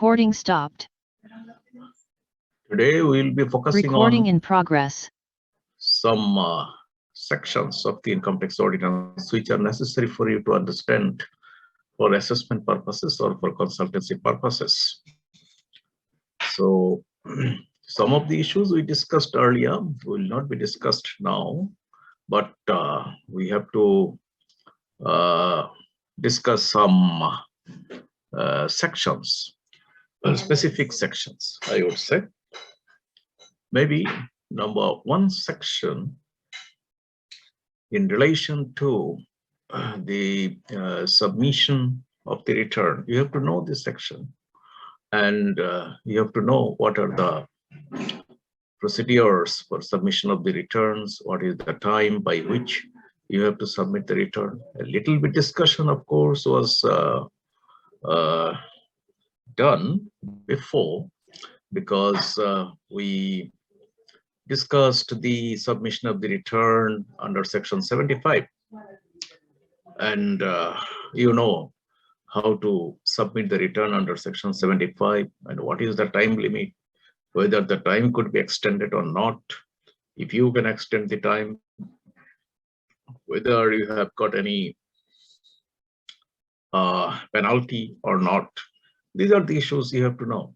Recording stopped. Today we will be focusing Recording on in progress. some sections of the income tax ordinance which are necessary for you to understand for assessment purposes or for consultancy purposes. So some of the issues we discussed earlier will not be discussed now, but we have to discuss some sections, specific sections, I would say. Maybe number one section in relation to the submission of the return. You have to know this section, and you have to know what are the procedures for submission of the returns, what is the time by which you have to submit the return. A little bit discussion, of course, was done before, because we discussed the submission of the return under section 75, and you know how to submit the return under section 75 and what is the time limit, whether the time could be extended or not, if you can extend the time, whether you have got any penalty or not. These are the issues you have to know.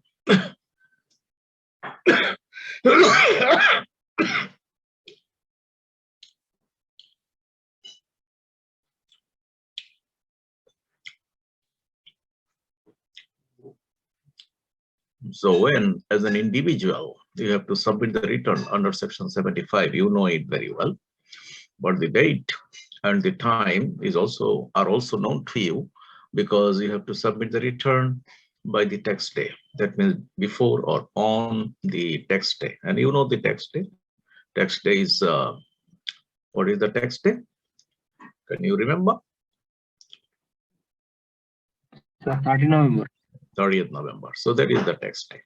So when, as an individual, you have to submit the return under section 75, you know it very well, but the date and the time are also known to you, because you have to submit the return by the tax day. That means before or on the tax day. And you know the tax day. Tax day is, what is the tax day? Can you remember? 30 November. 30th November. So that is the tax day.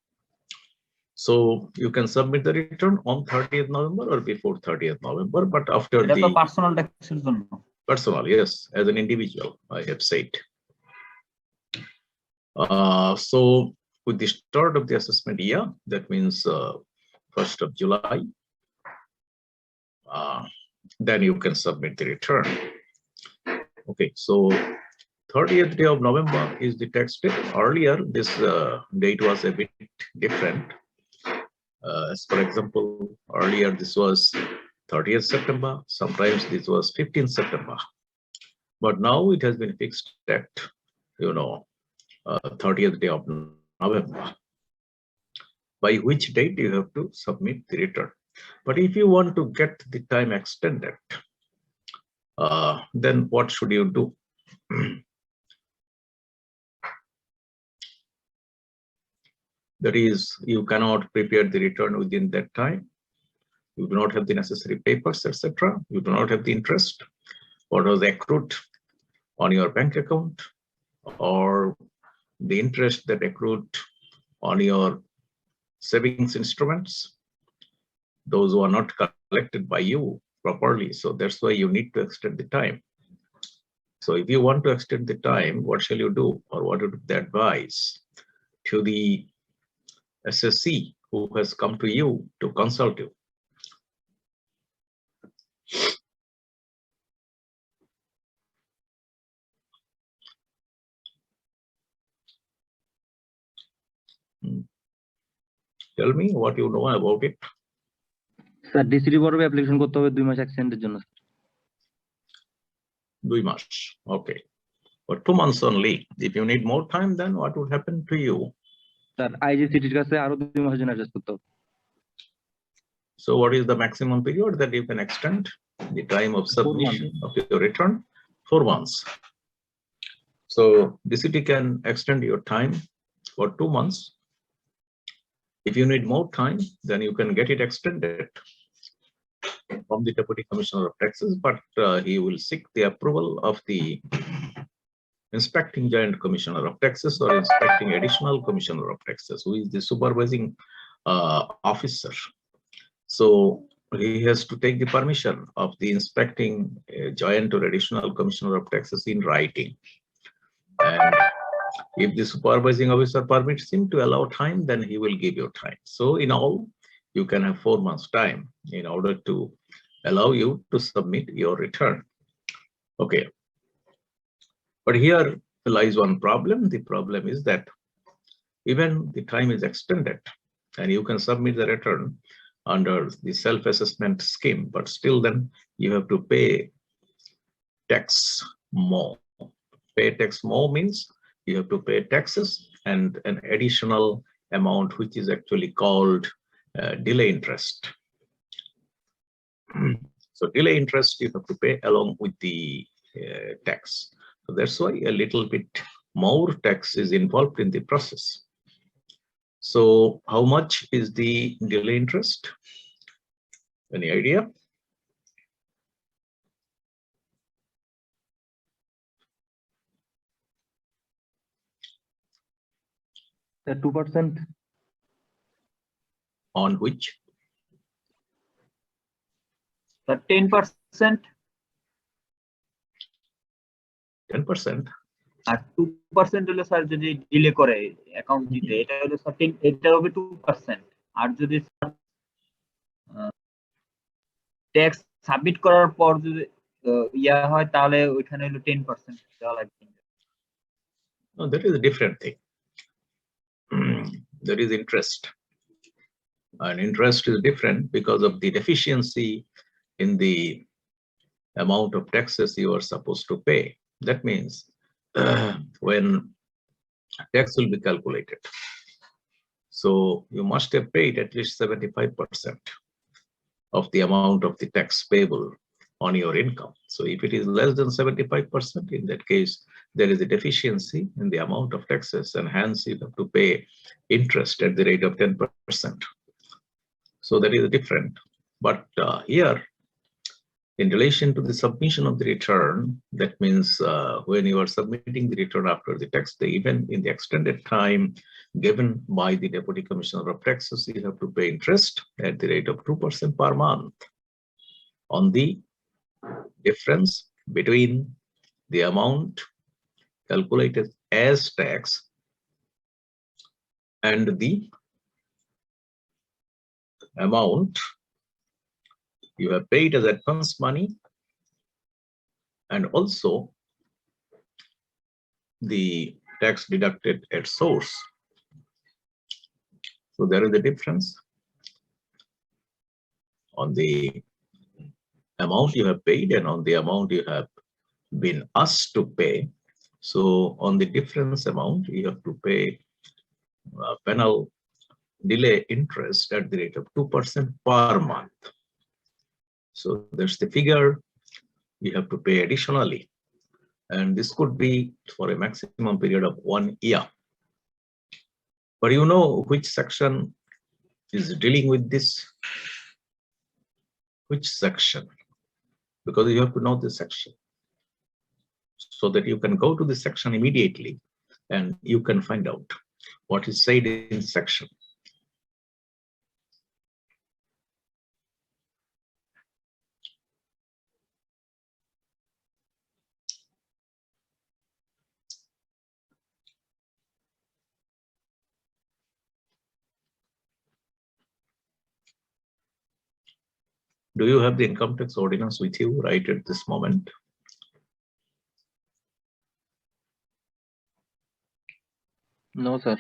So you can submit the return on 30th November or before 30th November, but after the personal tax. Personal, yes, as an individual, I have said. So with the start of the assessment year, that means 1st of July, then you can submit the return. Okay, so 30th day of November is the tax day. Earlier, this date was a bit different. As for example, earlier this was 30th September, sometimes this was 15th September. But now it has been fixed at, 30th day of November, by which date you have to submit the return. But if you want to get the time extended, then what should you do? That is, you cannot prepare the return within that time. You do not have the necessary papers, etc. You do not have the interest, what was accrued on your bank account, or the interest that accrued on your savings instruments. Those who are not collected by you properly. So that's why you need to extend the time. So if you want to extend the time, what shall you do, or what would be the advice to the SSC who has come to you to consult you? Tell me what you know about it. Sir, DCD board application করতে হবে 2 মাস extend এর জন্য। 2 মাস, okay. But 2 months only. If you need more time, then what would happen to you? Sir, IGCT এর কাছে আরো 2 মাসের জন্য adjust করতে হবে। So what is the maximum period that you can extend the time of submission of your return? 4 months. So DCT can extend your time for 2 months. If you need more time, then you can get it extended from the Deputy Commissioner of Taxes, but he will seek the approval of the Inspecting Joint Commissioner of Taxes or Inspecting Additional Commissioner of Taxes, who is the supervising officer. So he has to take the permission of the Inspecting Joint or Additional Commissioner of Taxes in writing. And If the supervising officer permits him to allow time, then he will give you time. So in all, you can have 4 months time in order to allow you to submit your return. Okay. But here lies one problem. The problem is that even the time is extended and you can submit the return under the self-assessment scheme, but still then you have to pay tax more. Pay tax more means you have to pay taxes and an additional amount, which is actually called delay interest. So delay interest you have to pay along with the tax. So that's why a little bit more tax is involved in the process. So how much is the delay interest? Any idea? The 2%. On which? The 10%. 10%. আর 2% হলো sir যদি delay করে account দিতে, এটা হলো certain, এটা হবে 2%। আর যদি tax submit করার পর যদি ইয়া হয় তাহলে ওইখানে হলো 10% দেওয়া লাগবে। No, that is a different thing. There is interest. And interest is different because of the deficiency in the amount of taxes you are supposed to pay. That means when tax will be calculated, so you must have paid at least 75% of the amount of the tax payable on your income. So if it is less than 75%, in that case, there is a deficiency in the amount of taxes, and hence you have to pay interest at the rate of 10%. So that is different. But here, in relation to the submission of the return, that means when you are submitting the return after the tax day, even in the extended time given by the Deputy Commissioner of Taxes, you have to pay interest at the rate of 2% per month on the difference between the amount calculated as tax and the amount you have paid as advance money, and also the tax deducted at source. So there is a difference on the amount you have paid and on the amount you have been asked to pay. So on the difference amount, you have to pay penal delay interest at the rate of 2% per month. So that's the figure you have to pay additionally. And this could be for a maximum period of 1 year. But you know which section is dealing with this? Which section? Because you have to know the section, so that you can go to the section immediately and you can find out what is said in section. Do you have the income tax ordinance with you right at this moment? No, sir.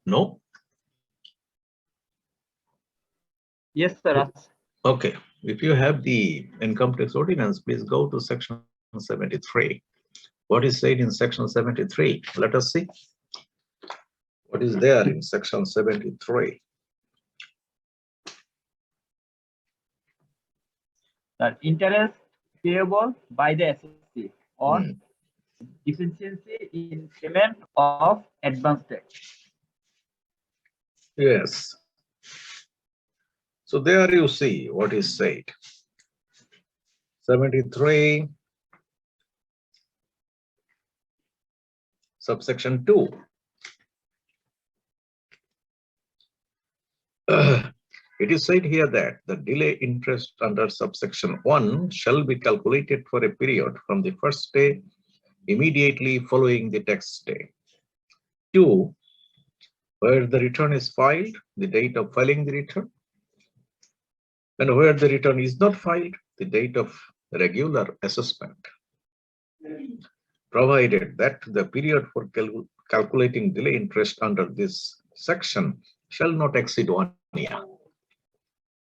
No? Yes, sir. Okay. If you have the income tax ordinance, please go to section 73. What is said in section 73? Let us see. What is there in section 73? That interest payable by the assessee on deficiency in payment of advance tax. Yes. So there you see what is said. 73 subsection 2. It is said here that the delay interest under subsection 1 shall be calculated for a period from the first day immediately following the tax day. Q, where the return is filed, the date of filing the return, and where the return is not filed, the date of regular assessment, provided that the period for calculating delay interest under this section shall not exceed 1 year.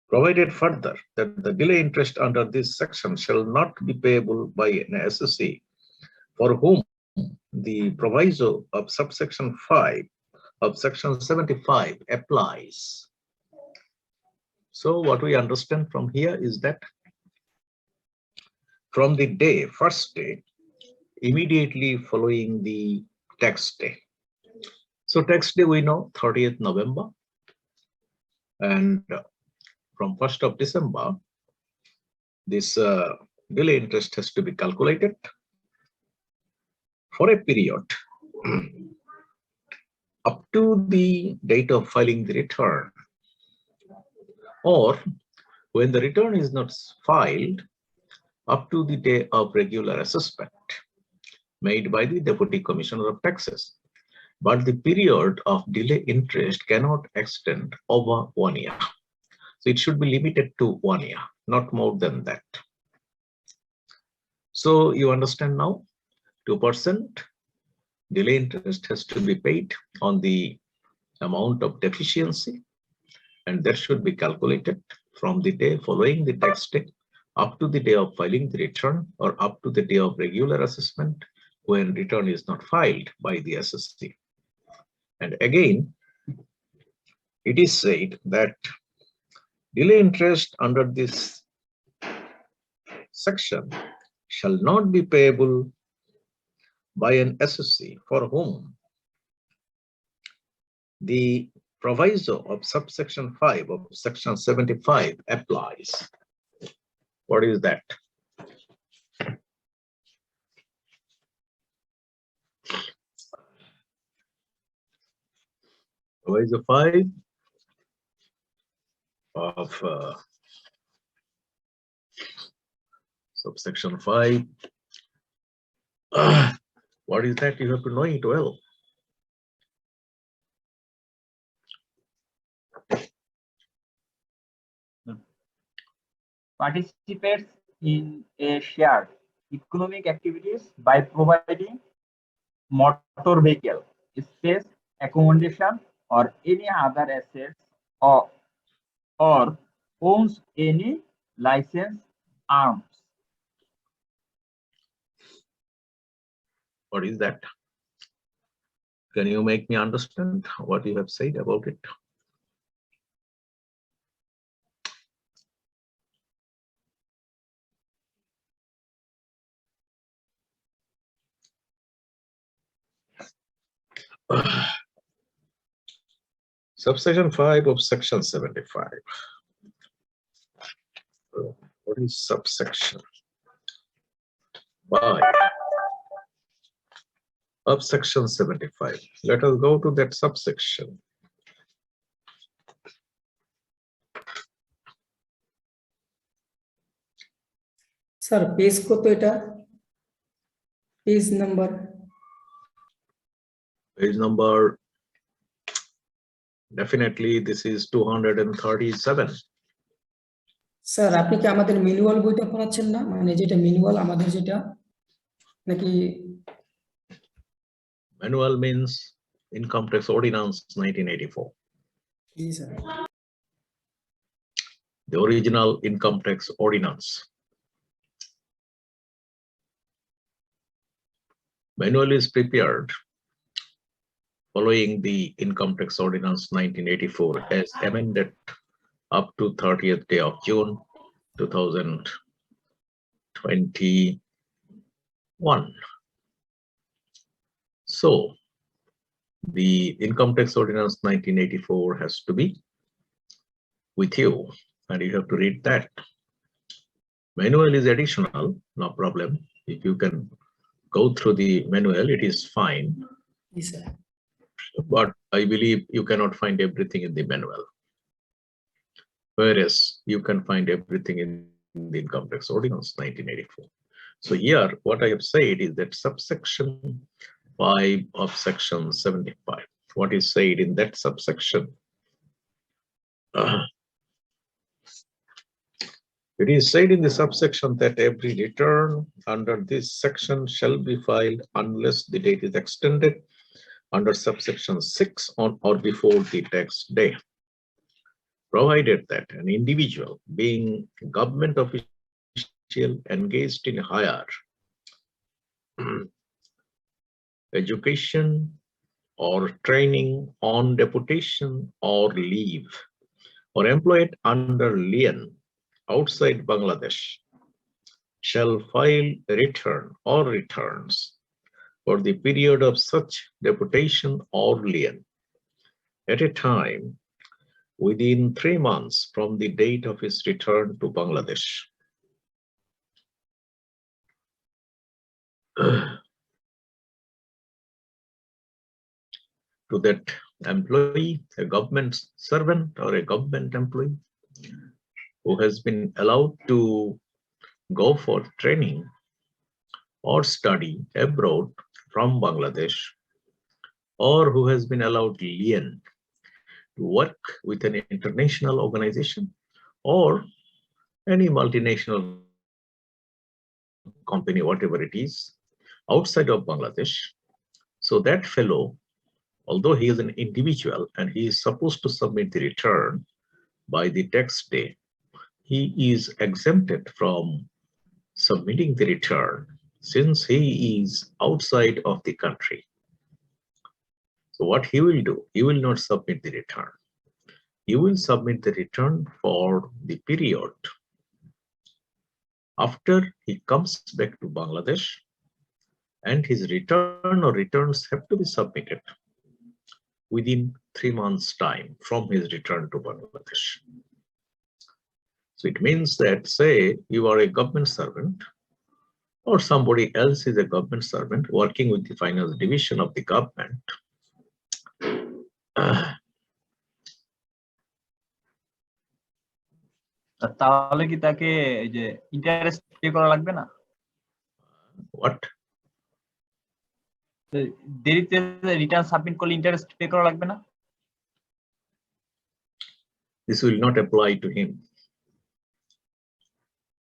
Provided further that the delay interest under this section shall not be payable by an assessee for whom the proviso of subsection 5 of section 75 applies. So what we understand from here is that from the day, first day, immediately following the tax day. So tax day we know 30th November, and from 1st of December, this delay interest has to be calculated for a period up to the date of filing the return, or when the return is not filed, up to the day of regular assessment made by the Deputy Commissioner of Taxes. But the period of delay interest cannot extend over 1 year. So it should be limited to 1 year, not more than that. So you understand now, 2% delay interest has to be paid on the amount of deficiency, and that should be calculated from the day following the tax day up to the day of filing the return, or up to the day of regular assessment when return is not filed by the assessee. And again, it is said that delay interest under this section shall not be payable by an assessee for whom the proviso of subsection 5 of section 75 applies. What is that? Proviso 5 of subsection 5. What is that? You have to know it well. Participates in a shared economic activities by providing motor vehicle, space, accommodation, or any other assets, or owns any licensed arms. What is that? Can you make me understand what you have said about it? Subsection 5 of section 75. What is subsection 5 of section 75? Let us go to that subsection. Sir, page কত এটা? Page number. Page number, definitely this is 237. Sir আপনি কি আমাদের manual বইটা পড়াচ্ছেন না, মানে যেটা ম্যানুয়াল আমাদের যেটা, নাকি? Manual means Income Tax Ordinance 1984. G sir. The original Income Tax Ordinance. Manual is prepared following the Income Tax Ordinance 1984 as amended up to 30th day of June 2021. So the Income Tax Ordinance 1984 has to be with you, and you have to read that. Manual is additional, no problem. If you can go through the manual, it is fine. G sir. But I believe you cannot find everything in the manual, whereas you can find everything in the Income Tax Ordinance 1984. So here, what I have said is that subsection 5 of section 75. What is said in that subsection? It is said in the subsection that every return under this section shall be filed unless the date is extended under subsection 6 on or before the tax day, provided that an individual being government official engaged in higher education or training on deputation or leave, or employed under lien outside Bangladesh shall file a return or returns for the period of such deputation or lien at a time within 3 months from the date of his return to Bangladesh. To that employee, a government servant or a government employee who has been allowed to go for training or study abroad from Bangladesh, or who has been allowed lien to work with an international organization or any multinational company, whatever it is, outside of Bangladesh. So that fellow, although he is an individual and he is supposed to submit the return by the tax day, he is exempted from submitting the return since he is outside of the country. So what he will do, he will not submit the return. He will submit the return for the period after he comes back to Bangladesh, and his return or returns have to be submitted within 3 months' time from his return to Bangladesh. So it means that, say, you are a government servant or somebody else is a government servant working with the finance division of the government. তাহলে কি তাকে এই যে interest pay করা লাগবে না? What? দেরিতে return submit করলে ইন্টারেস্ট পে করা লাগবে না? This will not apply to him.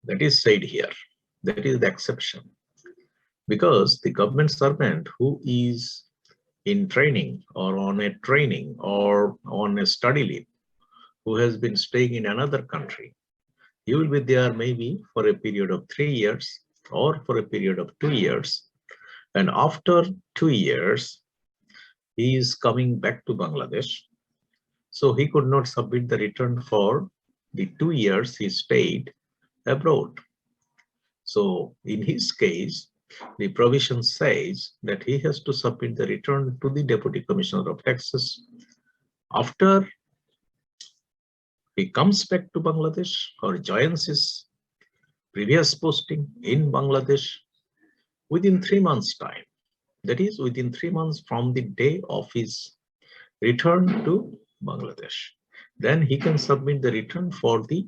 That is said here. That is the exception. Because the government servant who is in training or on a training or on a study leave, who has been staying in another country, he will be there maybe for a period of 3 years or for a period of 2 years. And after 2 years, he is coming back to Bangladesh. So he could not submit the return for the 2 years he stayed abroad. So in his case, the provision says that he has to submit the return to the Deputy Commissioner of Taxes after he comes back to Bangladesh or joins his previous posting in Bangladesh within 3 months' time. That is, within 3 months from the day of his return to Bangladesh. Then he can submit the return for the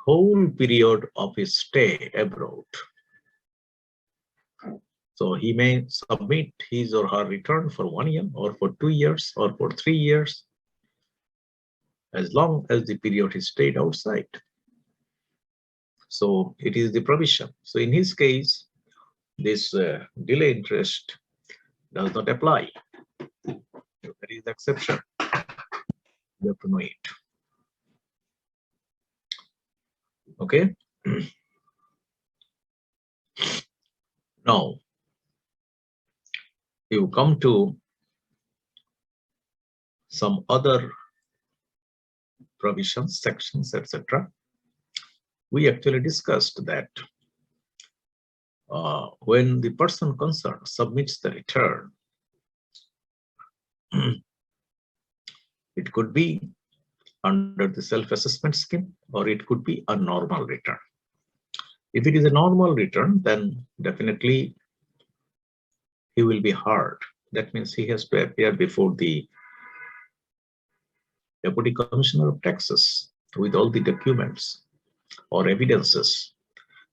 whole period of his stay abroad. So he may submit his or her return for 1 year or for 2 years or for 3 years, as long as the period is stayed outside. So it is the provision. So in his case, this delay interest does not apply. That is the exception. You have to know it. Okay. Now, you come to some other provisions, sections, etc. We actually discussed that when the person concerned submits the return, it could be under the self-assessment scheme or it could be a normal return. If it is a normal return, then definitely he will be heard. That means he has to appear before the Deputy Commissioner of Taxes with all the documents or evidences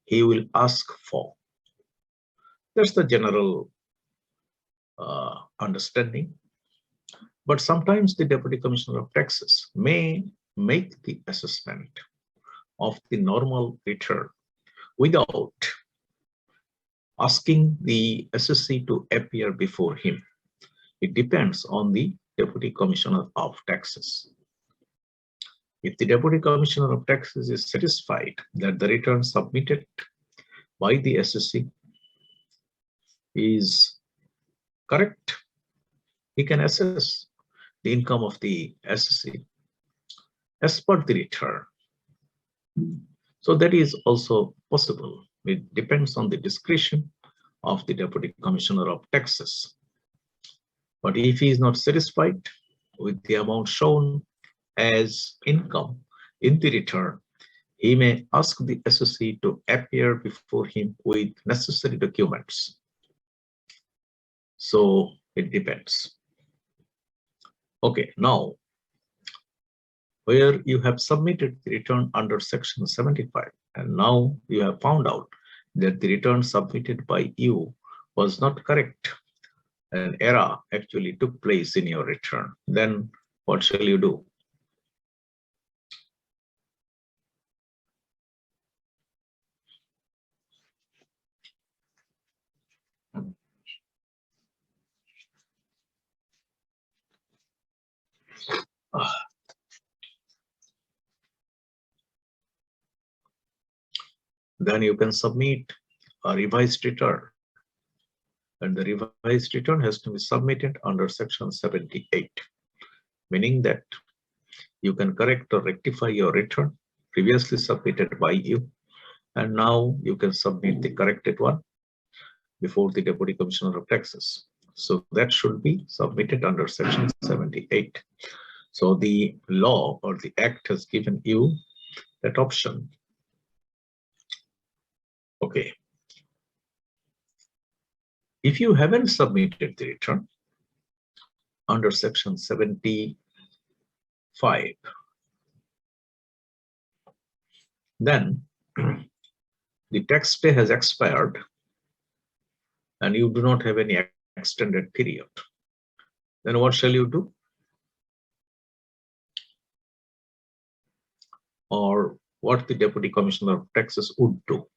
he will ask for. That's the general understanding. But sometimes the Deputy Commissioner of Taxes may make the assessment of the normal return without asking the SSC to appear before him. It depends on the Deputy Commissioner of Taxes. If the Deputy Commissioner of Taxes is satisfied that the return submitted by the SSC is correct, he can assess the income of the SSC as per the return. So that is also possible. It depends on the discretion of the Deputy Commissioner of Taxes. But if he is not satisfied with the amount shown as income in the return, he may ask the SSC to appear before him with necessary documents. So it depends. Okay, now where you have submitted the return under section 75 and now you have found out that the return submitted by you was not correct, an error actually took place in your return, then what shall you do? Then you can submit a revised return, and the revised return has to be submitted under section 78, meaning that you can correct or rectify your return previously submitted by you, and now you can submit the corrected one before the Deputy Commissioner of Taxes. So that should be submitted under section 78. So the law or the act has given you that option. Okay. If you haven't submitted the return under section 75, then the tax day has expired and you do not have any extended period. Then what shall you do? Or what the Deputy Commissioner of Taxes would do?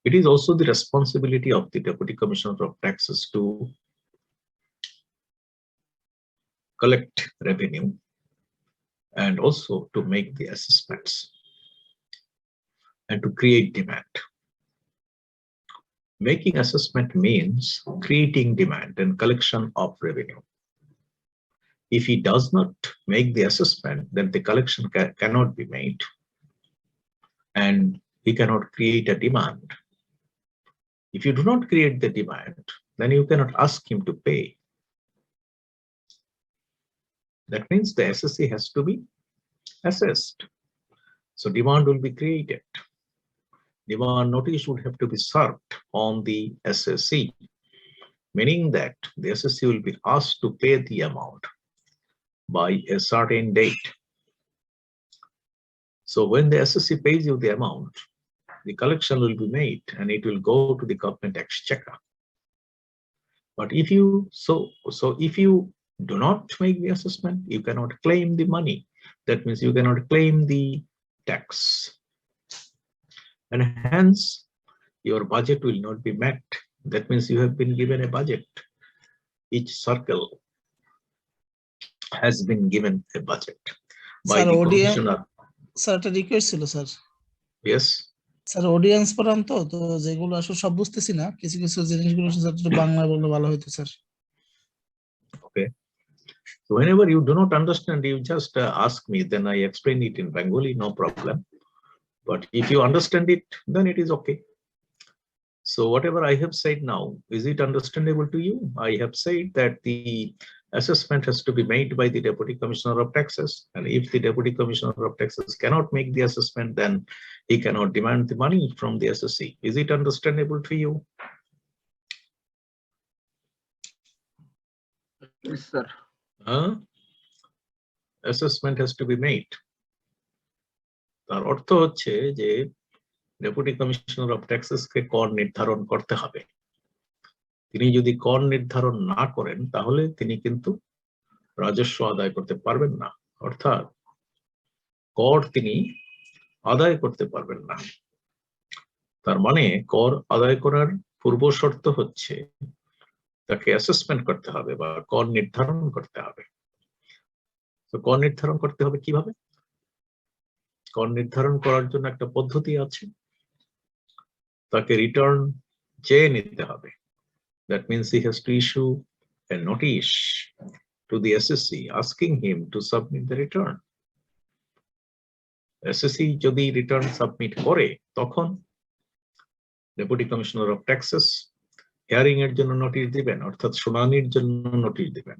It is also the responsibility of the Deputy Commissioner of Taxes to collect revenue and also to make the assessments and to create demand. Making assessment means creating demand and collection of revenue. If he does not make the assessment, then the collection cannot be made and he cannot create a demand. If you do not create the demand, then you cannot ask him to pay. That means the SSC has to be assessed. So demand will be created. Demand notice would have to be served on the SSC, meaning that the SSC will be asked to pay the amount by a certain date. So when the SSC pays you the amount, the collection will be made and it will go to the government exchequer. But if you if you do not make the assessment, you cannot claim the money. That means you cannot claim the tax, and hence your budget will not be met. That means you have been given a budget. Each circle has been given a budget by the commissioner. Sir একটা request ছিল sir. Yes. Sir audience পড়ান তো যেগুলো আসলে সব বুঝতেছি না, কিছু কিছু জিনিসগুলো স্যার বাংলায় বললে ভালো হতো sir. Okay. So whenever you do not understand, you just ask me, then I explain it in Bengali, no problem. But if you understand it, then it is okay. So whatever I have said now, is it understandable to you? I have said that the assessment has to be made by the Deputy Commissioner of Taxes. And if the Deputy Commissioner of Taxes cannot make the assessment, then he cannot demand the money from the SSC. Is it understandable to you? Yes, sir. Assessment has to be made. তার অর্থ হচ্ছে যে deputy commissioner of taxes কে কর নির্ধারণ করতে হবে। তিনি যদি কর নির্ধারণ না করেন তাহলে তিনি কিন্তু রাজস্ব আদায় করতে পারবেন না, অর্থাৎ কর তিনি আদায় করতে পারবেন না। তার মানে কর আদায় করার পূর্ব শর্ত হচ্ছে তাকে অ্যাসেসমেন্ট করতে হবে বা কর নির্ধারণ করতে হবে। তো কর নির্ধারণ করতে হবে কিভাবে? কর নির্ধারণ করার জন্য একটা পদ্ধতি আছে, তাকে রিটার্ন চেয়ে নিতে হবে। That means he has to issue a notice to the SSC asking him to submit the return. SSC যদি রিটার্ন সাবমিট করে তখন deputy commissioner of taxes hearing এর জন্য নোটিশ দিবেন, অর্থাৎ শুনানির জন্য নোটিশ দিবেন।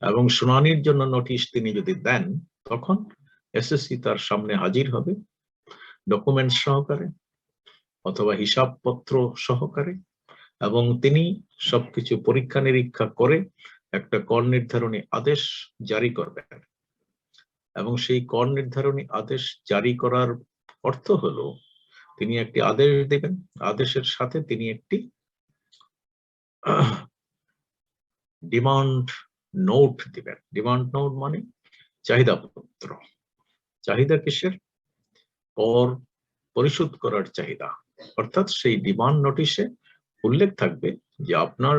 এবং শুনানির জন্য নোটিশ তিনি যদি দেন তখন এসএসসি তার সামনে হাজির হবে ডকুমেন্ট সহকারে অথবা হিসাবপত্র সহকারে, এবং তিনি সবকিছু পরীক্ষা নিরীক্ষা করে একটা কর নির্ধারণী আদেশ জারি করবেন। এবং সেই কর নির্ধারণী আদেশ জারি করার অর্থ হলো তিনি একটি আদেশ দেবেন, আদেশের সাথে তিনি একটি ডিমান্ড নোট দিবেন। ডিমান্ড নোট মানে চাহিদা পত্র। চাহিদা কিসের? কর পরিশোধ করার চাহিদা। অর্থাৎ সেই ডিমান্ড নোটিশে উল্লেখ থাকবে যে আপনার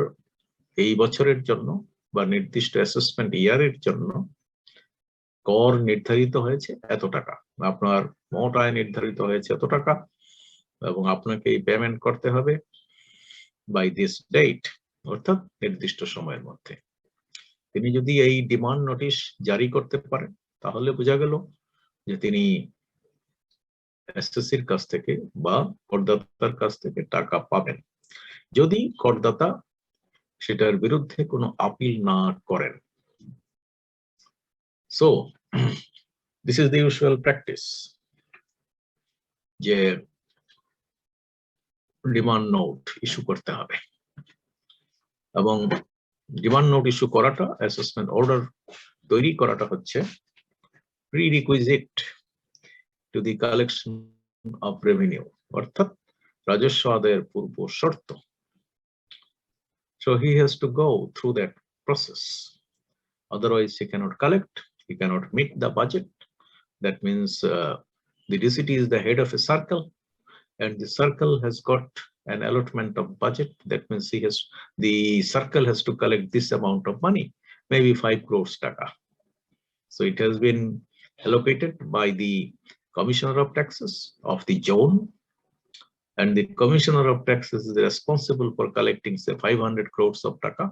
এই বছরের জন্য বা নির্দিষ্ট অ্যাসেসমেন্ট ইয়ারের জন্য কর নির্ধারিত হয়েছে এত টাকা, আপনার মোট আয় নির্ধারিত হয়েছে এত টাকা, এবং আপনাকে এই পেমেন্ট করতে হবে বাই দিস ডেট, অর্থাৎ নির্দিষ্ট সময়ের মধ্যে। তিনি যদি এই ডিমান্ড নোটিশ জারি করতে পারেন তাহলে বোঝা গেল যে তিনি এসএসসির কাছ থেকে বা করদাতার কাছ থেকে টাকা পাবেন, যদি করদাতা সেটার বিরুদ্ধে কোনো আপিল না করেন। So this is the usual practice, যে ডিমান্ড নোট ইস্যু করতে হবে। এবং ডিমান্ড নোট ইস্যু করাটা, অ্যাসেসমেন্ট অর্ডার তৈরি করাটা হচ্ছে prerequisite to the collection of revenue, অর্থাৎ রাজস্ব আদায়ের পূর্ব শর্ত। So he has to go through that process, otherwise he cannot collect, he cannot meet the budget. That means the DCT is the head of a circle, and the circle has got an allotment of budget. That means the circle has to collect this amount of money, maybe 5 crores taka. So it has been allocated by the Commissioner of Taxes of the zone, and the Commissioner of Taxes is responsible for collecting say 500 crores of taka,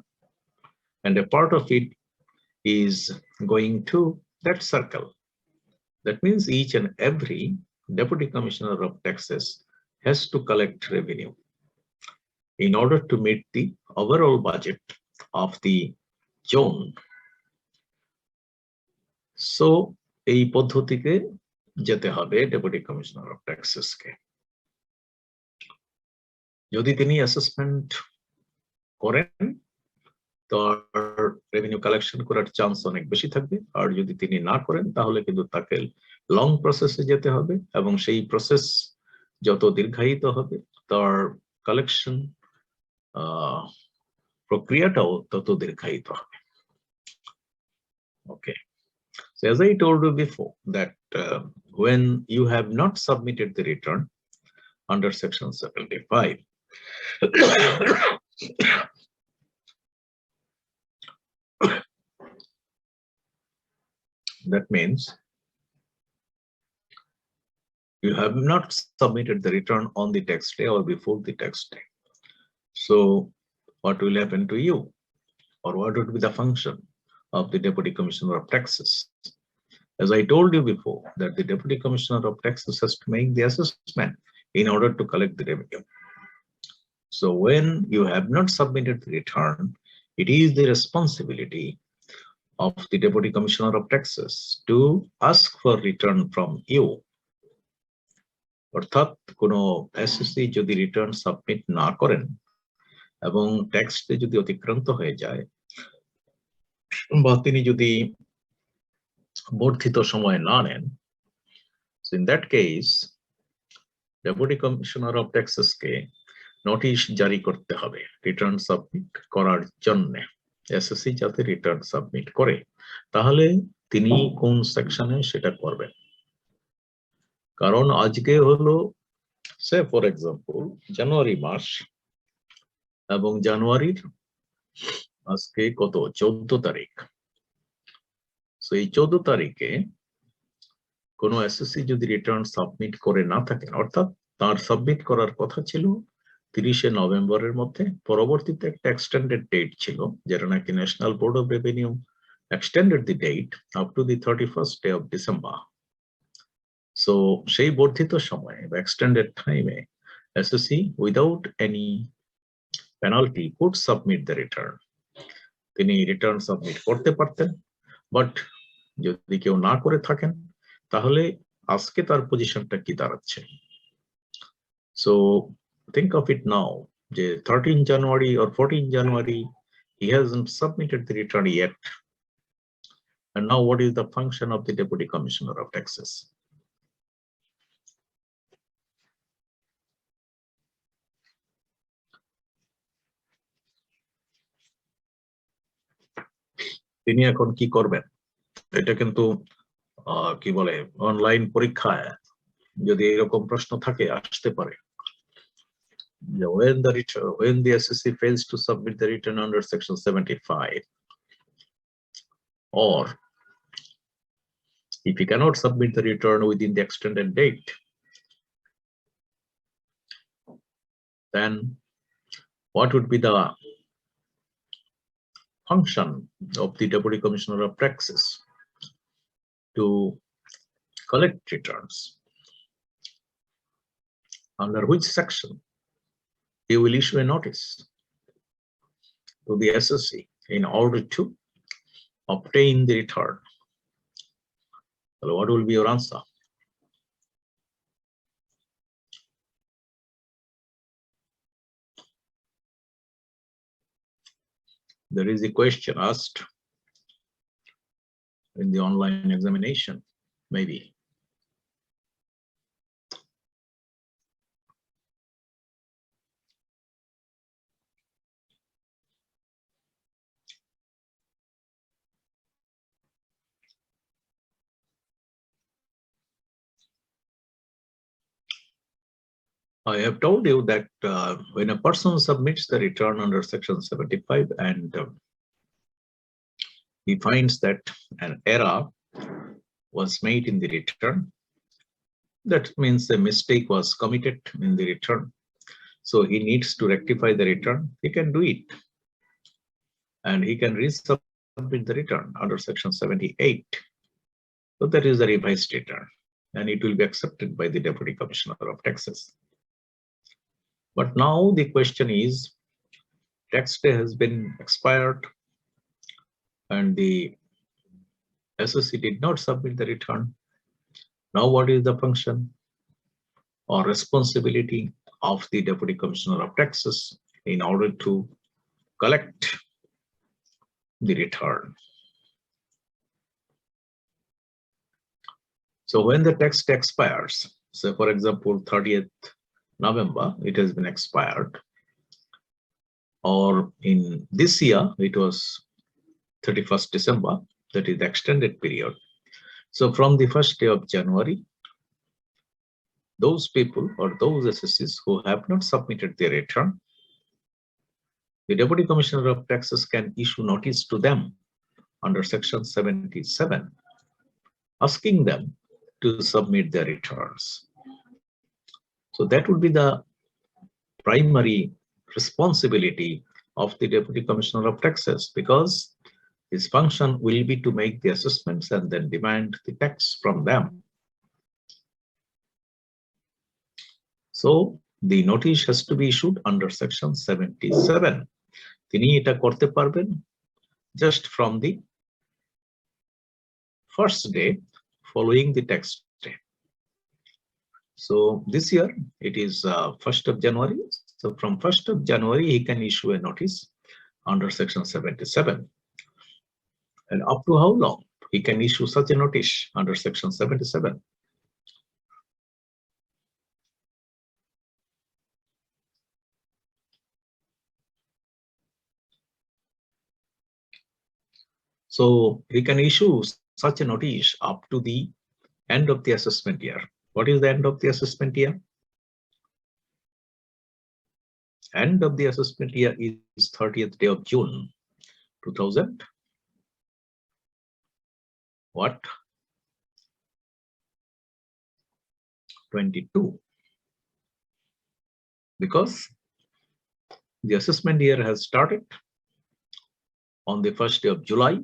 and a part of it is going to that circle. That means each and every Deputy Commissioner of Taxes has to collect revenue in order to meet the overall budget of the zone. So এই পদ্ধতিকে যেতে হবে deputy commissioner of taxes কে। যদি তিনি assessment করেন তার revenue collection করার chance অনেক বেশি থাকবে, আর যদি তিনি না করেন তাহলে কিন্তু তাকে লং প্রসেসে যেতে হবে, এবং সেই প্রসেস যত দীর্ঘায়িত হবে তার কালেকশন প্রক্রিয়াটাও তত দীর্ঘায়িত হবে। Okay, so as I told you before that when you have not submitted the return under section 75, that means you have not submitted the return on the tax day or before the tax day. So what will happen to you, or what would be the function of the Deputy Commissioner of Taxes? As I told you before, that the Deputy Commissioner of Taxes has to make the assessment in order to collect the revenue. So when you have not submitted the return, it is the responsibility of the Deputy Commissioner of Taxes to ask for return from you. অর্থাৎ কোনো SSC যদি return submit না করেন এবং tax day যদি অতিক্রান্ত হয়ে যায়, বা তিনি যদি বর্ধিত সময় না নেন, So in that case, Deputy Commissioner of Taxes K notice জারি করতে হবে রিটার্ন সাবমিট করার জন্য, এসএসসি যাতে রিটার্ন সাবমিট করে। তাহলে তিনি কোন সেকশনে সেটা করবেন, কারণ আজকে হলো সে ফর এক্সাম্পল জানুয়ারি মাস, এবং জানুয়ারির আজকে কত 14 তারিখ। সো এই 14 তারিখে কোনো এসএসসি যদি রিটার্ন সাবমিট করে না থাকেন, অর্থাৎ তার সাবমিট করার কথা ছিল 30শে নভেম্বরের মধ্যে, পরবর্তীতে একটা এক্সটেন্ডেড ডেট ছিল যেটা নাকি national board of revenue extended the date up to the 31st day of December. So সেই বর্ধিত সময়ে বা extended time A SSC without any penalty could submit the return. তিনি রিটার্ন সাবমিট করতে পারতেন, বাট যদি কেউ না করে থাকেন তাহলে আজকে তার পজিশনটা কি দাঁড়াচ্ছে। So think of it now, যে 13 January or 14 January he hasn't submitted the return yet. And now what is the function of the Deputy Commissioner of Taxes? তিনি এখন কি করবেন? এটা কিন্তু কি বলে অনলাইন পরীক্ষায় যদি এরকম প্রশ্ন থাকে আসতে পারে, when the SSC fails to submit the return under section 75, or if he cannot submit the return within the extended date, then what would be the function of the Deputy Commissioner of Taxes to collect returns? Under which section he will issue a notice to the SSC in order to obtain the return? So what will be your answer? There is a question asked in the online examination, maybe. I have told you that when a person submits the return under section 75 and he finds that an error was made in the return, that means a mistake was committed in the return, so he needs to rectify the return, he can do it, and he can resubmit the return under section 78. So that is the revised return, and it will be accepted by the Deputy Commissioner of Taxes. But now the question is, tax day has been expired and the SSC did not submit the return. Now what is the function or responsibility of the Deputy Commissioner of Taxes in order to collect the return? So when the tax day expires, say for example 30th November, it has been expired, or in this year it was 31st December, that is the extended period. So from the first day of January, those people or those SSCs who have not submitted their return, the Deputy Commissioner of Taxes can issue notice to them under section 77, asking them to submit their returns. So that would be the primary responsibility of the Deputy Commissioner of Taxes, because his function will be to make the assessments and then demand the tax from them. So the notice has to be issued under section 77. তিনি এটা করতে পারবেন just from the first day following the tax day. So this year it is 1st of January. So from 1st of January he can issue a notice under section 77. And up to how long he can issue such a notice under section 77? So he can issue such a notice up to the end of the assessment year. What is the end of the assessment year? End of the assessment year is 30th day of June 2000 what 22, because the assessment year has started on the 1st day of July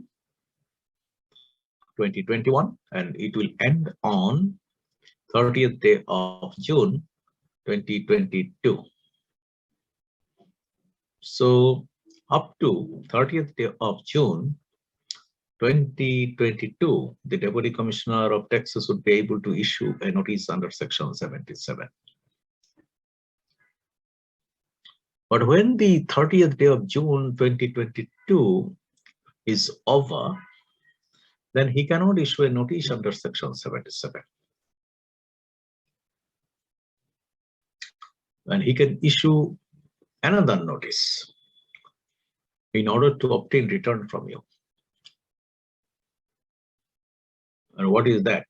2021 and it will end on 30th day of June 2022. So up to 30th day of June 2022, the Deputy Commissioner of Taxes would be able to issue a notice under Section 77. But when the 30th day of June 2022 is over, then he cannot issue a notice under Section 77. And he can issue another notice in order to obtain return from you. And what is that?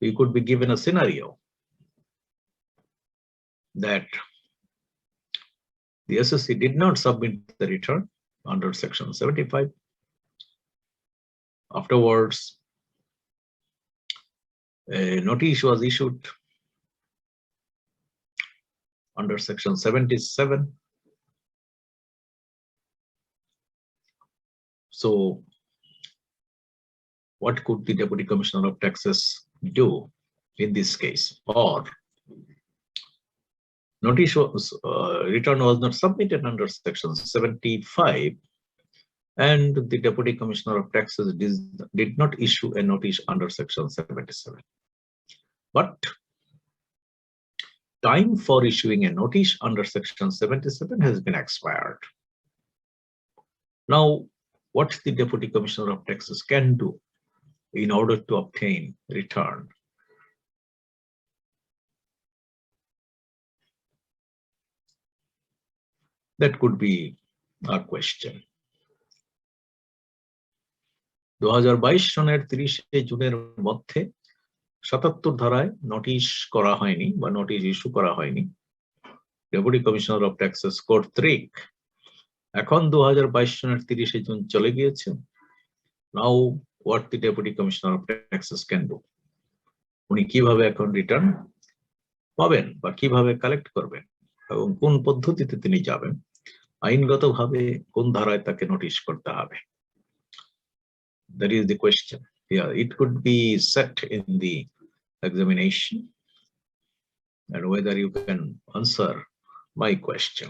You could be given a scenario that the SSC did not submit the return under Section 75. Afterwards, a notice was issued under Section 77. So what could the Deputy Commissioner of Taxes do in this case? Or notice was return was not submitted under Section 75 and the Deputy Commissioner of Taxes did not issue a notice under Section 77. But time for issuing a notice under Section 77 has been expired. Now, what the Deputy Commissioner of Taxes can do in order to obtain return? That could be a question. 2022 সনের 30 জুনের মধ্যে 77 ধারায় notice করা হয়নি বা notice issue করা হয়নি deputy commissioner of taxes কর্তৃক। এখন 2022 সনের 30 জুন চলে গিয়েছে। নাও what the Deputy Commissioner of Taxes can do? উনি কিভাবে এখন রিটার্ন পাবেন বা কিভাবে কালেক্ট করবেন এবং কোন পদ্ধতিতে তিনি যাবেন, আইনগতভাবে কোন ধারায় তাকে নোটিশ করতে হবে? That is the question. Yeah, it could be set in the examination and whether you can answer my question.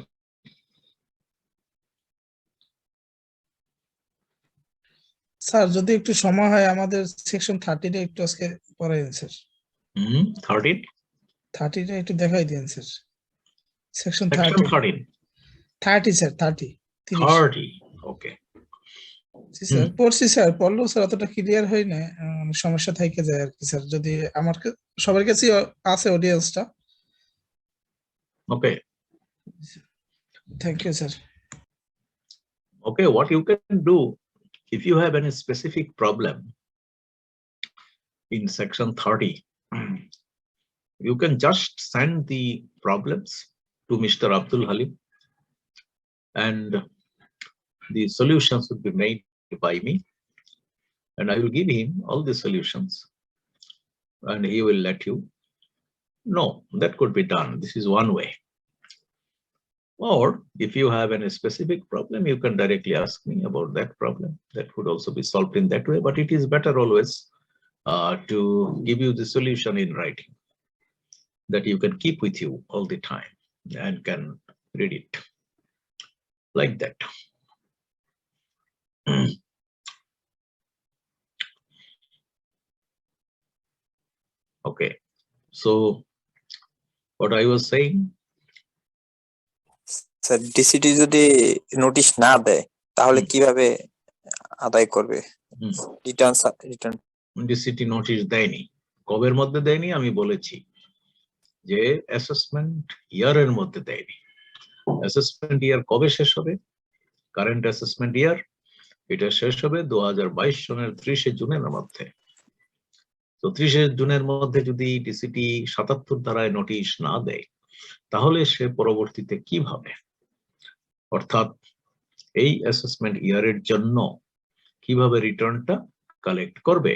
Sir যদি একটু সময় হয় আমাদের সেকশন 30 টা একটু আজকে পড়াই দেন স্যার। 30 টা একটু দেখাই দেন স্যার। সেকশন 30 স্যার 30 ওকে জি স্যার পড়ছি স্যার, পড়লেও স্যার অতটা ক্লিয়ার হয় না, সমস্যা থেকে যায় আর কি স্যার। যদি আমার সবার কাছে আছে অডিয়েন্সটা। Okay thank you sir. Okay, what you can do if you have any specific problem in section 30, you can just send the problems to Mr. Abdul Halim and the solutions would be made by me and I will give him all the solutions and he will let you know. That could be done. This is one way. Or if you have any specific problem, you can directly ask me about that problem. That could also be solved in that way, but it is better always to give you the solution in writing that you can keep with you all the time and can read it like that. Okay, so what I was saying, sir DCT যদি notice না দেয় তাহলে কিভাবে আদায় করবে return? ডিসিটি notice দেয়নি, কবের মধ্যে দেয়নি আমি বলেছি যে অ্যাসেসমেন্ট ইয়ারের মধ্যে দেয়নি। অ্যাসেসমেন্ট ইয়ার কবে শেষ হবে? কারেন্ট অ্যাসেসমেন্ট ইয়ার এটা শেষ হবে 2022 সনের 30 জুনের মধ্যে। তো 30 জুনের মধ্যে যদি ডিসিটি 77 ধারায় নোটিশ না দেয়, তাহলে সে পরবর্তীতে কিভাবে, অর্থাৎ এই অ্যাসেসমেন্ট ইয়ারের জন্য কিভাবে রিটার্নটা কালেক্ট করবে?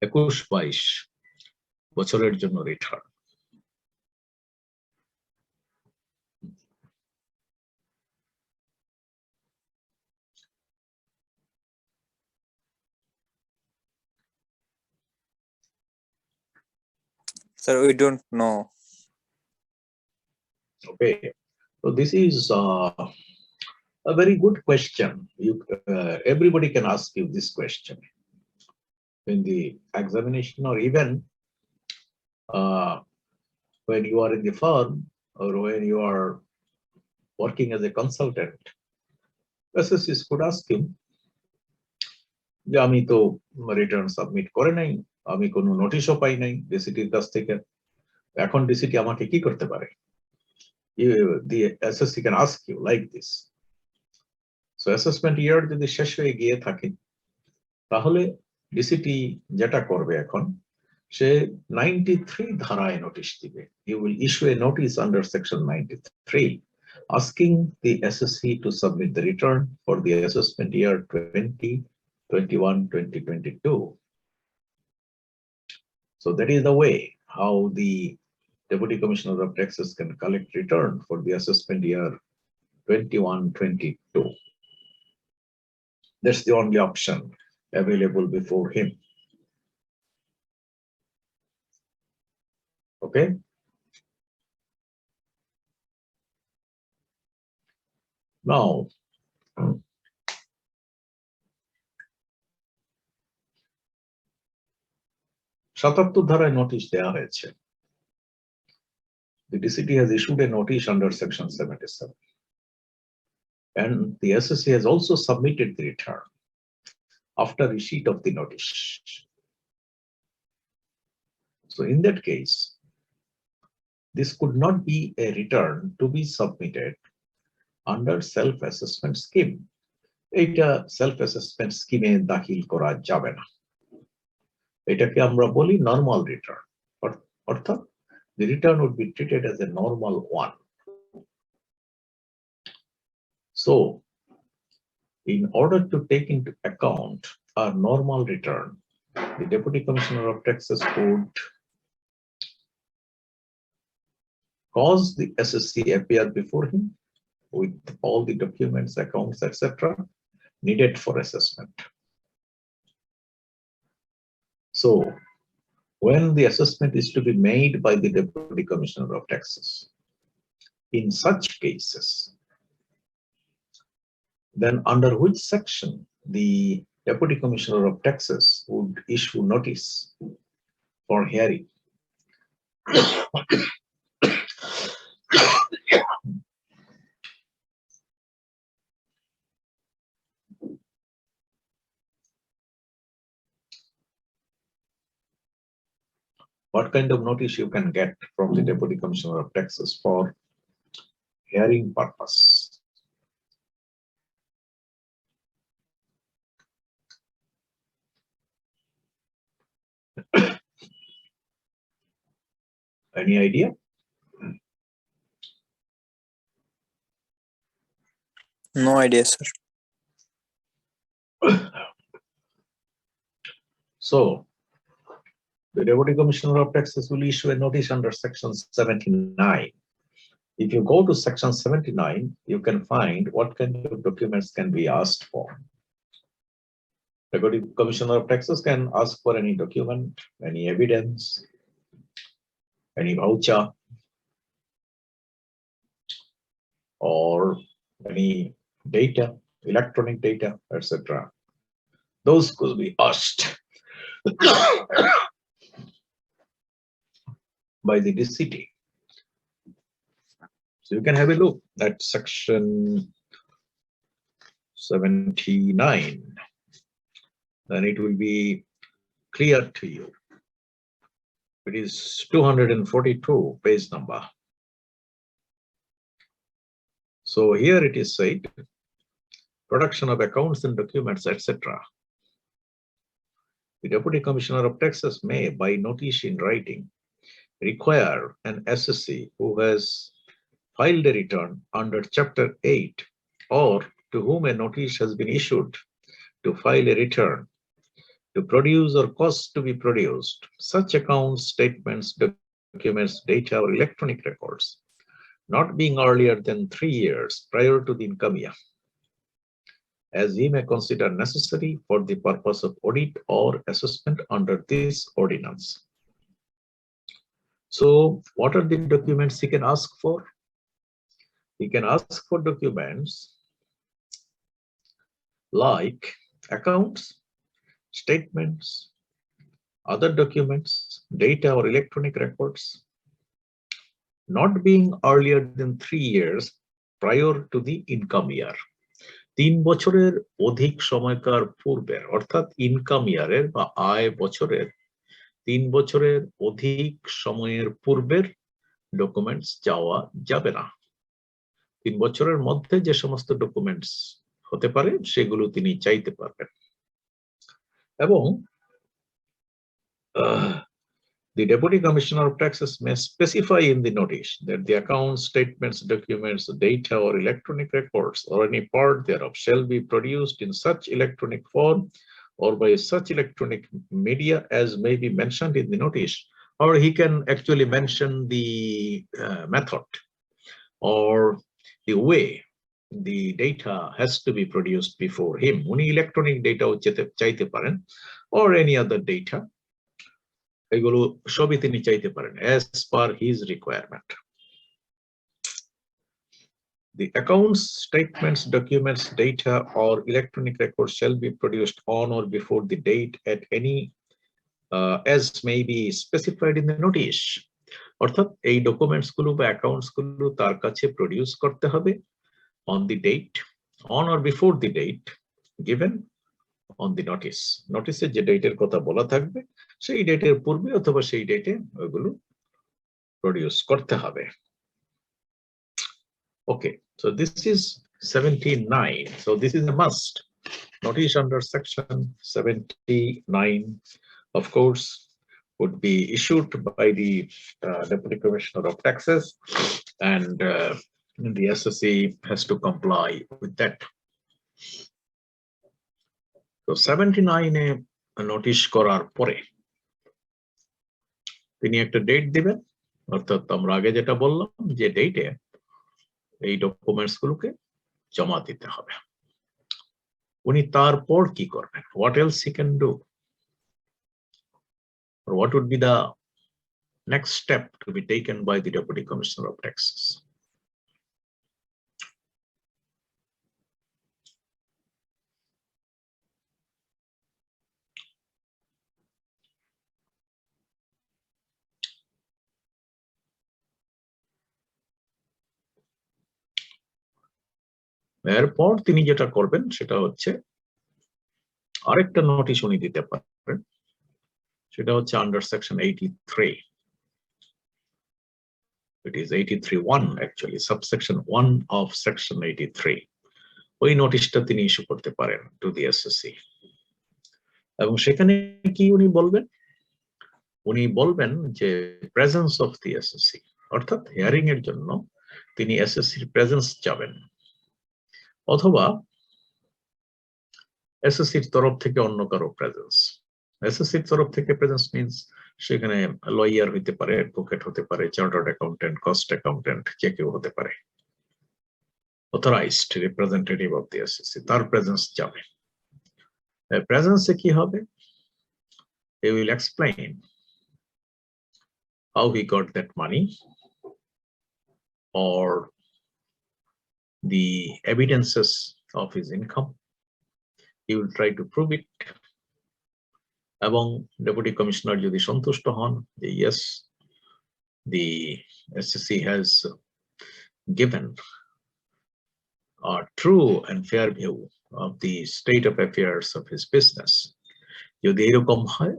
21-22 বছরের জন্য return. Sir, we don't know. Okay, so this is a very good question. Everybody can ask you this question in the examination, or even when you are in the firm, or when you are working as a consultant. SSCs could ask you, যে আমি তো return submit করে নাই, আমি কোনো নোটিশও পাই নাই ডিসিটির কাছ থেকে, এখন ডিসিটি আমাকে কি করতে পারে? The SSC can ask you like this. So assessment year যদি শেষ হয়ে গিয়ে থাকে, তাহলে ডিসিটি যেটা করবে এখন, সে 93 ধারায় নোটিশ দিবে। He will issue a notice under section 93 asking the SSC to submit the return for the assessment year 2021-2022. So that is the way how the Deputy Commissioner of Taxes can collect return for the assessment year 21-22. That's the only option available before him. Okay. Now, 77 ধারায় notice দেওয়া হয়েছে। The DCT has issued a notice under section 77. And the SSC has also submitted the return after receipt of the notice. So in that case, this could not be a return to be submitted under self-assessment scheme. Eta self-assessment scheme দাখিল করা যাবে না। এটাকে আমরা বলি normal return. অর্থাৎ the return would be treated as a normal one. So in order to take into account a normal return, the Deputy Commissioner of Taxes would cause the SSC appear before him with all the documents, accounts, etc. needed for assessment. So when the assessment is to be made by the Deputy Commissioner of Taxes, in such cases, then under which section the Deputy Commissioner of Taxes would issue notice for hearing? What kind of notice you can get from the Deputy Commissioner of Taxes for hearing purpose? Any idea? No idea, sir. So the Deputy Commissioner of Taxes will issue a notice under section 79. If you go to section 79, you can find what kind of documents can be asked for. The Deputy Commissioner of Taxes can ask for any document, any evidence, any voucher, or any data, electronic data, etc. Those could be asked by the DCT. So you can have a look at section 79, then it will be clear to you. It is 242 page number. So here it is said, production of accounts and documents, etc. The Deputy Commissioner of Taxes may, by notice in writing, require an assessee who has filed a return under Chapter 8 or to whom a notice has been issued to file a return to produce or cause to be produced such accounts, statements, documents, data, or electronic records, not being earlier than 3 years prior to the income year, as he may consider necessary for the purpose of audit or assessment under this ordinance. So, what are the documents he can ask for? He can ask for documents like accounts, statements, other documents, data or electronic records, not being earlier than 3 years prior to the income year. 3 বছরের অধিক সময়কার পূর্বের, অর্থাৎ income ইয়ারের বা আয় বছরের 3 বছরের অধিক সময়ের পূর্বের ডকুমেন্টস চাওয়া যাবে না। 3 বছরের মধ্যে যে সমস্ত ডকুমেন্টস হতে পারে সেগুলো তিনি চাইতে পারবেন। এবং the Deputy Commissioner of Taxes may specify in the notice that the accounts, statements, documents, data, or electronic records, or any part thereof shall be produced in such electronic form or by such electronic media as may be mentioned in the notice. Or he can actually mention the method or the way the data has to be produced before him. Uni electronic data চাইতে পারেন or any other data. এগুলো সবই তিনি চাইতে পারেন as per his requirement. The accounts, statements, documents, data, or electronic records shall be produced on or before the date at any as may be specified in the notice. অর্থাৎ এই documents গুলো বা accounts গুলো তার কাছে produce করতে হবে on the date, on or before the date given on the notice. নোটিসে যে ডেটের কথা বলা থাকবে সেই ডেটের পূর্বে অথবা সেই ডেটে ওগুলো প্রডিউস করতে হবে। Okay, so this is 79. So this is a must. Notice under section 79, of course, would be issued by the Deputy Commissioner of Taxes, and the SSC has to comply with that. So 79 a notice করার পরে তিনি একটা date দিবেন, অর্থাৎ আমরা আগে যেটা বললাম যে ডেটে এই ডকুমেন্টস গুলোকে জমা দিতে হবে। উনি তারপর কি করবেন? What else he can do? Or what would be the next step to be taken by the Deputy Commissioner of Taxes? এরপর তিনি যেটা করবেন সেটা হচ্ছে আরেকটা নোটিশ উনি দিতে পারেন, সেটা হচ্ছে under section 83. It is 83(1) actually, subsection 1 of section 83. ওই নোটিশটা তিনি ইস্যু করতে পারেন টু দি এসএসসি। এবং সেখানে কি উনি বলবেন? উনি বলবেন যে প্রেজেন্স অফ দি এসএসসি, অর্থাৎ হিয়ারিং এর জন্য তিনি এসএসসির প্রেজেন্স চাবেন, অথবা এসএসসির তরফ থেকে অন্য কারো প্রেজেন্স। এসএসসির তরফ থেকে প্রেজেন্স মিন্স সেখানে লয়ার হইতে পারে, অ্যাডভোকেট হতে পারে, চার্টার্ড অ্যাকাউন্টেন্ট, কস্ট অ্যাকাউন্টেন্ট, যে কেউ হতে পারে, authorised representative of the SSC, তার প্রেজেন্স যাবে। প্রেজেন্সে কি হবে? He will explain how he got that money or the evidences of his income. He will try to prove it. এবং ডেপুটি কমিশনার যদি সন্তুষ্ট হন যে yes, the SSC has given a true and fair view of the state of affairs of his business, যদি এরকম হয়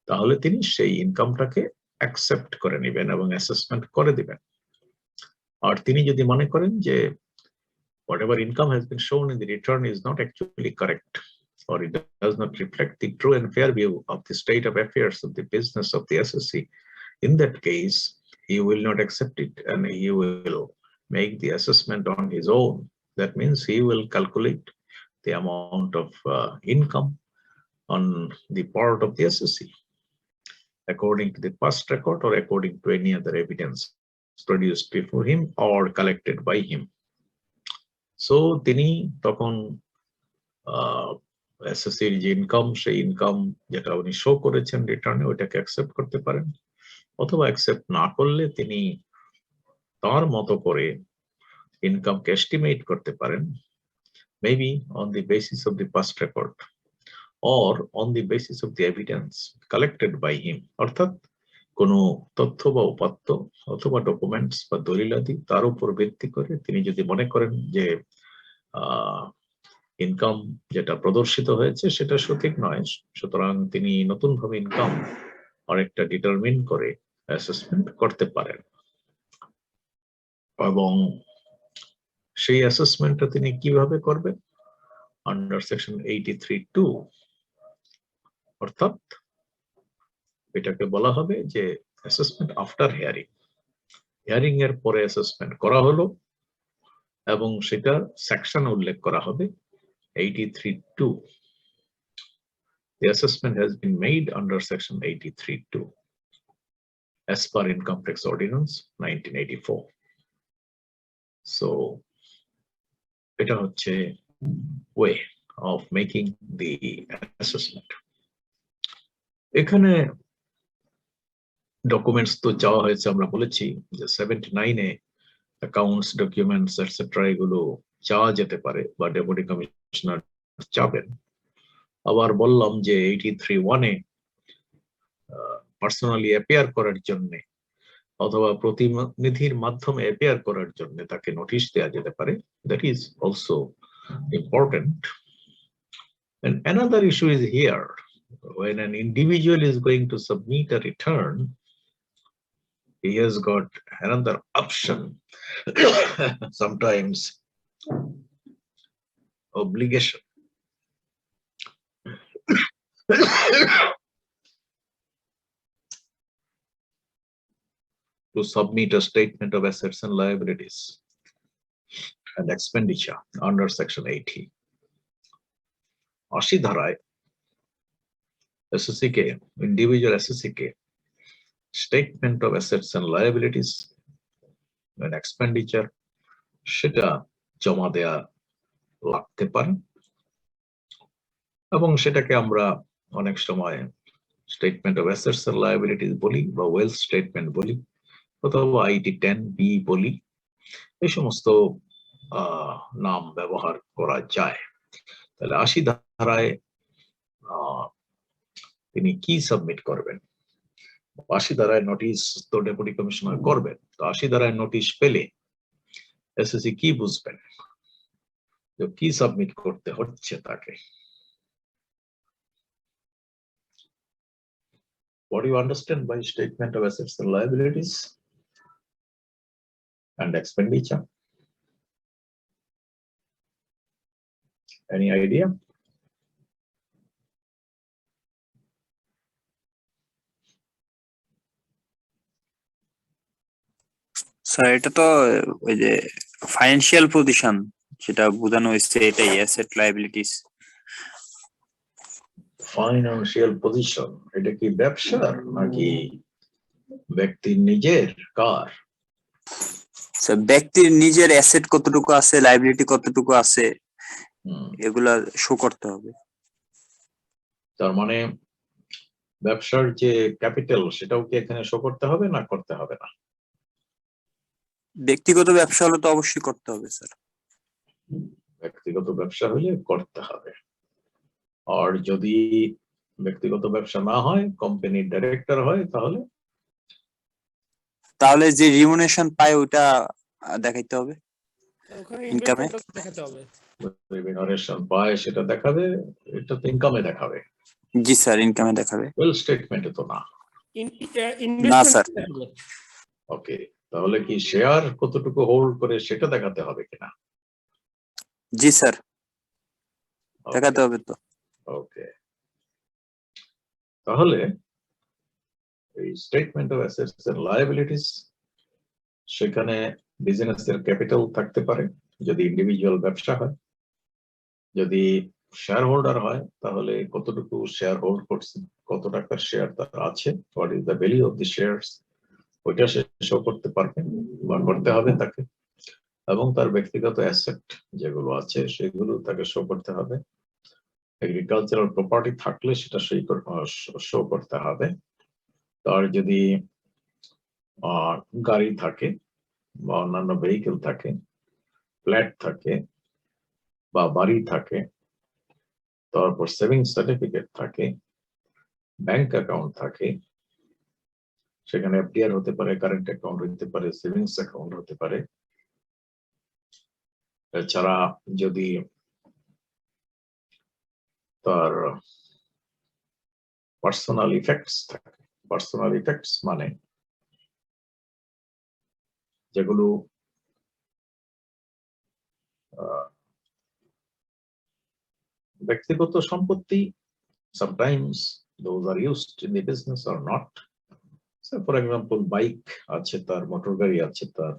তাহলে তিনি সেই ইনকামটাকে অ্যাকসেপ্ট করে নেবেন এবং অ্যাসেসমেন্ট করে দিবেন। আর তিনি যদি মনে করেন যে whatever income has been shown in the return is not actually correct, or it does not reflect the true and fair view of the state of affairs of the business of the SSC, in that case, he will not accept it and he will make the assessment on his own. That means he will calculate the amount of income on the part of the SSC according to the past record or according to any other evidence produced before him or collected by him. So তিনি তখন এসএসসির যে income, সেই income যেটা উনি show করেছেন রিটার্নে, ওইটাকে accept করতে পারেন, অথবা অ্যাকসেপ্ট না করলে তিনি তার মতো করে ইনকামকে এস্টিমেট করতে পারেন, maybe on the basis of the past record or on the basis of the evidence collected by him, অর্থাৎ কোনো তথ্য বা উপাত্ত অথবা ডকুমেন্টস বা দলিলাদি তার উপর ভিত্তি করে তিনি যদি মনে করেন যে ইনকাম যেটা প্রদর্শিত হয়েছে সেটা সঠিক নয়, সুতরাং তিনি নতুন ভাবে ইনকাম আরেকটা ডিটারমিন করে অ্যাসেসমেন্ট করতে পারেন, এবং সেই অ্যাসেসমেন্টটা তিনি কিভাবে করবেন? আন্ডার সেকশন 83(2), অর্থাৎ এটাকে বলা হবে যে অ্যাসেসমেন্ট আফটার হিয়ারিং। হিয়ারিং এর পরে অ্যাসেসমেন্ট করা হলো এবং সেটা সেকশন উল্লেখ করা হবে 83(2). The assessment has been made under section 83(2) as per Income Tax Ordinance 1984. So এটা হচ্ছে way of making the assessment. এখানে ডকুমেন্টস তো চাওয়া হয়েছে, আমরা বলেছি যে 79-এ অ্যাকাউন্টস, ডকুমেন্টস এটসেট্রা এগুলো চাওয়া যেতে পারে বা ডেপুটি কমিশনার চাবেন। আবার বললাম যে 83(1)-এ পার্সোনালি অ্যাপিয়ার করার জন্য অথবা প্রতিনিধির মাধ্যমে অ্যাপিয়ার করার জন্য তাকে নোটিশ দেওয়া যেতে পারে। That is also important. And another issue is here, when an individual is going to submit a return, he has got another option, sometimes obligation to submit a statement of assets and liabilities and expenditure under section 80. 80 ধারায় assessee কে, individual assessee কে statement of assets and liabilities and expenditure সেটা জমা দেয়া লাগতে পারে, এবং সেটাকে আমরা অনেক সময় statement of assets and liabilities বলি বা ওয়েলথ স্টেটমেন্ট বলি, অথবা আইটি 10B বলি, এই সমস্ত নাম ব্যবহার করা যায়। তাহলে 80 ধারায় তিনি কি সাবমিট করবেন? 80 ধারায় নোটিশ তো ডেপুটি কমিশনার করবেন, তো 80 ধারায় নোটিশ পেলে এসএসসি কি বুঝবেন, কি সাবমিট করতে হচ্ছে তাকে? What do you understand by statement of assets and liabilities and expenditure? Any idea? Sir এটা তো ওই যে ফাইন্যান্সিয়াল পজিশন সেটা বোঝানো হয়েছে, এটাই অ্যাসেট লায়াবিলিটিস। ফাইন্যান্সিয়াল পজিশন এটা কি ব্যবসার নাকি ব্যক্তির নিজের, কার? স্যার ব্যক্তির নিজের অ্যাসেট কতটুকু আছে, লায়াবিলিটি কতটুকু আছে, এগুলা শো করতে হবে। তার মানে ব্যবসার যে ক্যাপিটাল সেটাও কি এখানে শো করতে হবে না করতে হবে না? ব্যক্তিগত ব্যবসা হলে তো অবশ্যই করতে হবে স্যার। ব্যক্তিগত ব্যবসা হলে করতে হবে, আর যদি ব্যক্তিগত ব্যবসা না হয়, কোম্পানির ডাইরেক্টর হয়, তাহলে যে রিমুনেশন পায় ওটা দেখাইতে হবে, ইনকামে দেখাতে হবে। রিমুনারেশন পায় সেটা দেখাবে, এটা তো ইনকামে দেখাবে। জি স্যার, ইনকামে দেখাবে, ওয়েল স্টেটমেন্টে তো না। না স্যার। ওকে, তাহলে কি শেয়ার কতটুকু হোল্ড করে সেটা দেখাতে হবে কিনা? জি স্যার, দেখাতে হবে তো। ওকে, তাহলে এই statement of assets and liabilities, সেখানে বিজনেসের ক্যাপিটাল থাকতে পারে যদি ইন্ডিভিজুয়াল ব্যবসা হয়, যদি শেয়ার হোল্ডার হয় তাহলে কতটুকু শেয়ার হোল্ড করছে, কত টাকার শেয়ার তার আছে, what is the value of the shares, ওইটা সে শো করতে পারবে বা করতে হবে তাকে। এবং তার ব্যক্তিগত অ্যাসেট যেগুলো আছে সেগুলো তাকে শো করতে হবে। এগ্রিকালচারাল প্রপার্টি থাকলে সেটা শো করতে হবে। তার যদি গাড়ি থাকে বা অন্যান্য ভেহিকেল থাকে, ফ্ল্যাট থাকে বা বাড়ি থাকে, তারপর সেভিংস সার্টিফিকেট থাকে, ব্যাংক অ্যাকাউন্ট থাকে, সেখানে এফডিআর হতে পারে, কারেন্ট অ্যাকাউন্ট হতে পারে, সেভিংস অ্যাকাউন্ট হতে পারে। এছাড়া যদি তার পার্সোনাল ইফেক্টস থাকে, পার্সোনাল ইফেক্টস মানে যেগুলো ব্যক্তিগত সম্পত্তি, sometimes those are used in the business or not. So for example, bike আছে তার, মোটর গাড়ি আছে তার,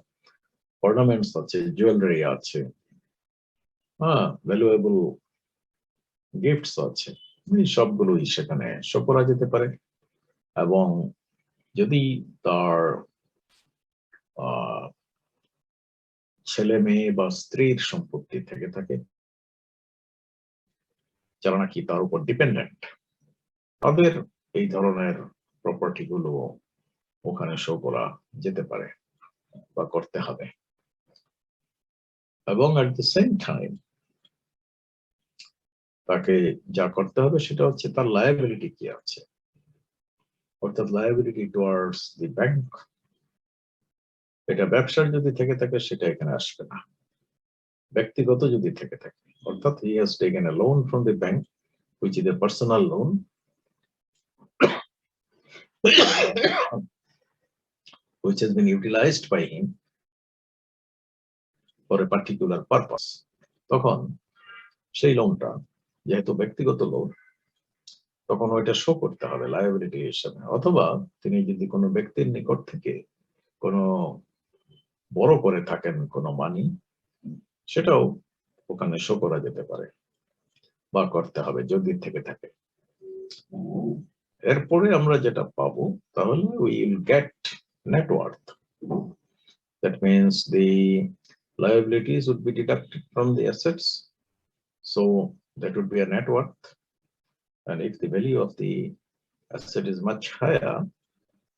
অর্নামেন্টস আছে, জুয়েলারি আছে, ভ্যালুয়েবল গিফটস আছে, এই সবগুলোই সেখানে শো করা যেতে পারে। এবং যদি তার ছেলে মেয়ে বা স্ত্রীর সম্পত্তি থেকে থাকে যারা নাকি তার উপর ডিপেন্ডেন্ট, তাদের এই ধরনের প্রপার্টি গুলো ওখানে শো করা যেতে পারে বা করতে হবে। এবং এট দ্য সেম টাইম তাকে যা করতে হবে সেটা হচ্ছে তার লায়াবিলিটি কি আছে, অর্থাৎ লায়াবিলিটি টুয়ার্ডস দি ব্যাংক। এটা ব্যবসার যদি থেকে থাকে সেটা এখানে আসবে না। ব্যক্তিগত যদি থেকে থাকে, অর্থাৎ he has taken A loan from the bank which is a personal loan which has been utilized by him for a particular purpose, তখন সেই লোনটা যেহেতু ব্যক্তিগত লোন, তখন ওইটা শো করতে হবে লায়াবিলিটি হিসেবে। অথবা তিনি যদি কোনো ব্যক্তির নিকট থেকে কোনো বড় করে থাকেন কোনো মানি, সেটাও ওখানে শো করা যেতে পারে বা করতে হবে যদি থেকে থাকে। এরপরে আমরা যেটা পাবো তাহলে we will get net worth. That means the liabilities would be deducted from the assets, so that would be a net worth. And if the value of the asset is much higher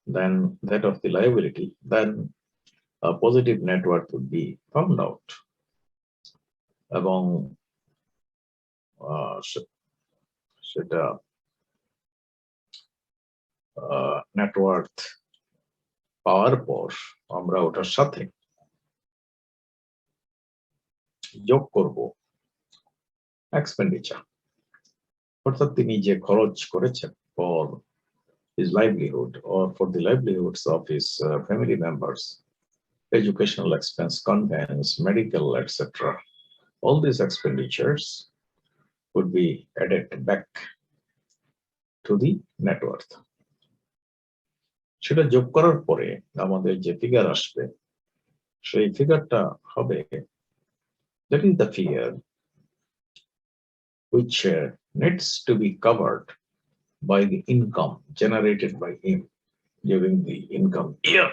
than that of the liability, then a positive net worth would be found out. এবং সেটা net worth পাওয়ার পর আমরা ওটার সাথে যোগ করব expenditure, অর্থাৎ তিনি যে খরচ করেছেন for his livelihood or for the livelihoods of his family members, educational expense, conveyance, medical, etc. All these expenditures would be added back to the net worth. সেটা যোগ করার পরে আমাদের যে ফিগার আসবে সেই ফিগারটা হবে, that is the figure which needs to be covered by the income generated by him during the income year.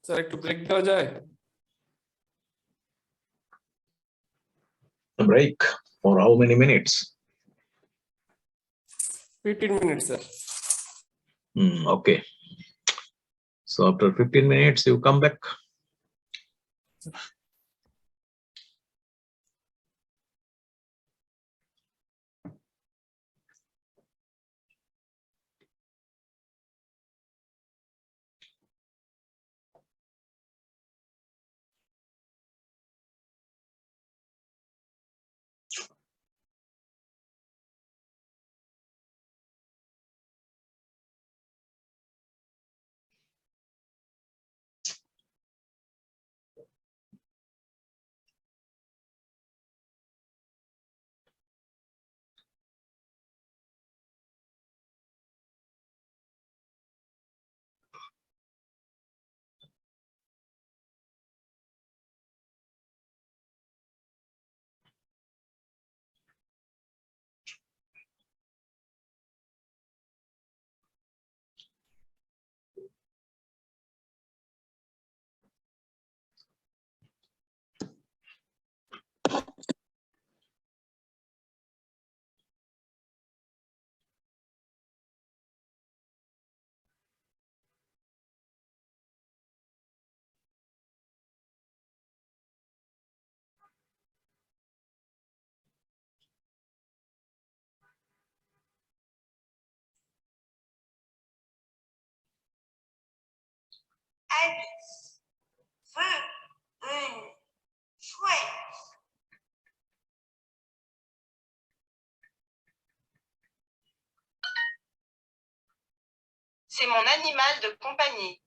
Sir একটু ব্রেক দেওয়া যায়? Break for how many minutes? 15 minutes, sir. Okay. So after 15 minutes, you come back. Alice veut une chouette. C'est mon animal de compagnie.